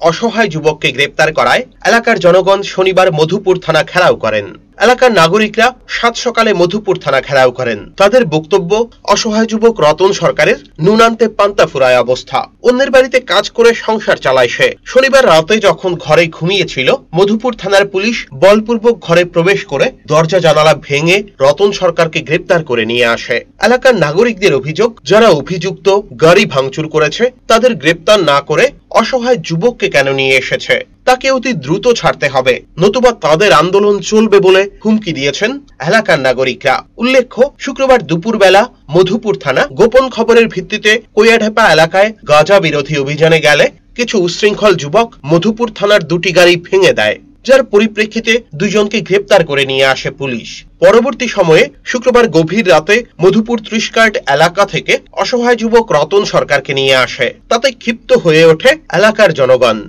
অসহায় যুবককে গ্রেপ্তার করায় এলাকার জনগণ শনিবার মধুপুর থানা ঘেরাও করেন। এলাকার নাগরিকরা সাত সকালে মধুপুর থানা ঘেরাও করেন। তাদের বক্তব্য, অসহায় যুবক রতন সরকারের নুন আনতে পান্তা ফুরায় অবস্থা। অন্যের বাড়িতে কাজ করে সংসার চালায় সে। শনিবার রাতে যখন ঘরে ঘুমিয়েছিল, মধুপুর থানার পুলিশ বলপূর্বক ঘরে প্রবেশ করে দরজা জানালা ভেঙে রতন সরকারকে গ্রেপ্তার করে নিয়ে আসে। এলাকার নাগরিকদের অভিযোগ, যারা অভিযুক্ত গাড়ি ভাঙচুর করেছে তাদের গ্রেপ্তার না করে অসহায় যুবককে কেন নিয়ে এসেছে, তাকে অতি দ্রুত ছাড়তে হবে, নতুবা তাদের আন্দোলন চলবে বলে হুমকি দিয়েছেন এলাকার নাগরিকরা। উল্লেখ্য, শুক্রবার দুপুরবেলা মধুপুর থানা গোপন খবরের ভিত্তিতে কৈয়াঢেপা এলাকায় গাঁজা বিরোধী অভিযানে গেলে কিছু উচ্ছৃঙ্খল যুবক মধুপুর থানার দুটি গাড়ি ভেঙে দেয়, যার পরিপ্রেক্ষিতে দুইজনকে গ্রেপ্তার করে নিয়ে আসে পুলিশ। পরবর্তী সময়ে শুক্রবার গভীর রাতে মধুপুর ৩০ কার্ড এলাকা থেকে অসহায় যুবক রতন সরকারকে নিয়ে আসে। তাতে ক্ষিপ্ত হয়ে ওঠে এলাকার জনগণ।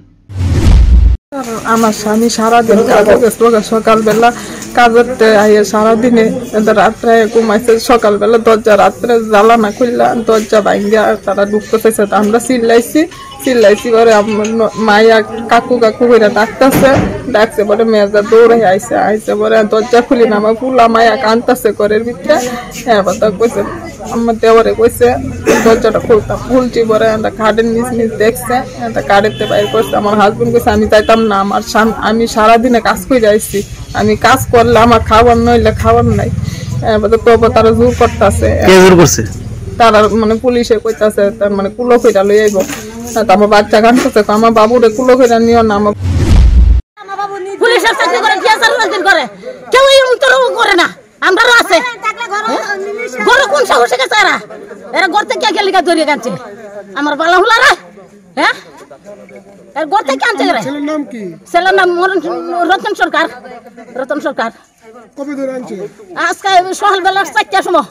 আমার স্বামী সারাদিন সকালবেলা কাজতে আইয়ে সারাদিনে রাত্রে ঘুমাইছে, সকালবেলা দরজা রাত্রে জ্বালানা খুললা দরজা ভাঙ্গা তারা ঢুকতে চাইছে। আমরা চিল্লাইছি পরে মাইয়া কাকু করে ডাকছে পরে মেয়েরা দৌড়ে আইসে পরে দরজা খুলি না, আমার ফুলা মাইয়া কানতেছে ঘরের ভিতরে। হ্যাঁ কইছে আমার দেওয়ারে কইছে দরজাটা খুলতাম, খুলছি পরে কাঠের নিচ দেখছে, কাঠেরতে বাইর করছে। আমার হাজবেন্ড কইছে আমি যাইতাম না, আমি সারাদিনে কাজ করে যাইছি, আমি কাজ করলে আমার খাবার নইলে খাবার নাই। তবু তারা জোর করতেছে, তারা মানে পুলিশে কইতাছে তার মানে কুলো কইরা লই আইব। আমার বাচ্চা কানতেছে, আমার বাবুরে কুলো কইরা নিও না। আমার পুলিশের চাকরি করে করে কেউ করে না, আমরাও আছে গরু কোন সাহসে গেছে এরা ঘর থেকে গেলিকা ধরিয়ে গানছে আমার বালা হুলারা। হ্যাঁ ঘর থেকে আনছে। ছেলের নাম রতন সরকার। আজকে সকালবেলা 4টার সময়।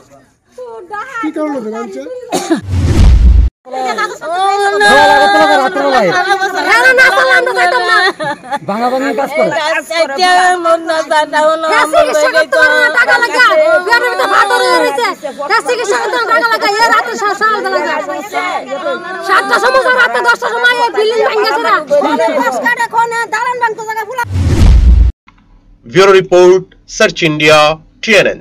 Bureau report, search India, TNN।